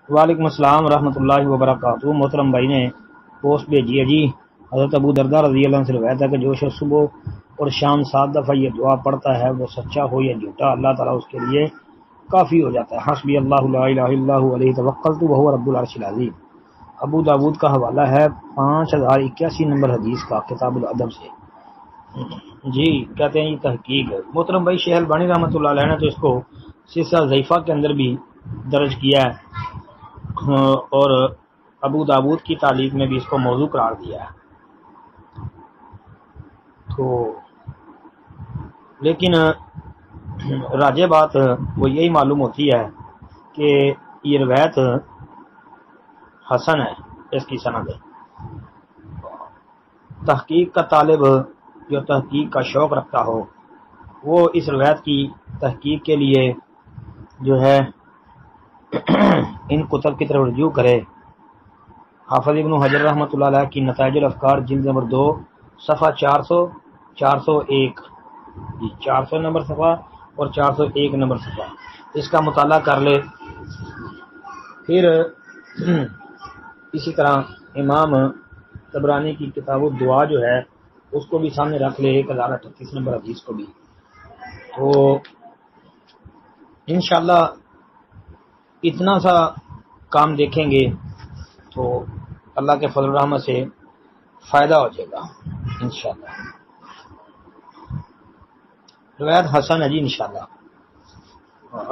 وعلیکم السلام ورحمۃ اللہ وبرکاتہ۔ محترم بھائی نے پوسٹ بھیجی ہے جی۔ حضرت ابو درداء رضی اللہ عنہ سے روایت ہے کہ جو شخص صبح اور شام 7 دفعہ یہ دعا پڑھتا ہے وہ سچا ہو یا جھوٹا، اللہ تعالیٰ اس کے لیے کافی ہو جاتا ہے۔ حسبی اللہ لا الہ الا هو علیہ توکلت وہو رب العرش العظیم۔ ابو داود کا حوالہ ہے 5081 نمبر حدیث کا، کتاب الادب سے۔ جی کہتے ہیں یہ تحقیق ہے۔ محترم بھائی شیخ البانی رحمۃ اللہ علیہ نے تو اس کو سلسلہ ضعیفہ کے اندر بھی درج کیا ہے، اور ابو داود کی تعلیق میں بھی اس کو موضوع قرار دیا ہے۔ تو لیکن راجع بات وہ یہی معلوم ہوتی ہے کہ یہ روایت حسن ہے، اس کی سند ہے۔ تحقیق کا طالب جو تحقیق کا شوق رکھتا ہو وہ اس روایت کی تحقیق کے لیے جو ہے ان کتب کی طرف رجوع کرے۔ حافظ ابن حجر رحمۃ اللہ علیہ کی نتائج الافکار جلد نمبر 2 صفحہ 401 جی 400 نمبر صفحہ اور 401 نمبر صفحہ، اس کا مطالعہ کر لے۔ پھر اسی طرح امام طبرانی کی کتاب الدعا جو ہے اس کو بھی سامنے رکھ لے، 1038 نمبر حدیث کو بھی۔ تو انشاءاللہ اتنا سا کام دیکھیں گے تو اللہ کے فضل و رحمت سے فائدہ ہو جائے گا انشاءاللہ۔ روایت حسن ہے جی انشاءاللہ،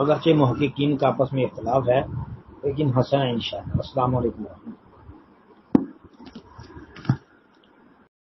اگرچہ محققین کا آپس میں اختلاف ہے لیکن حسن ہے انشاءاللہ۔ السلام علیکم ورحمۃ اللہ۔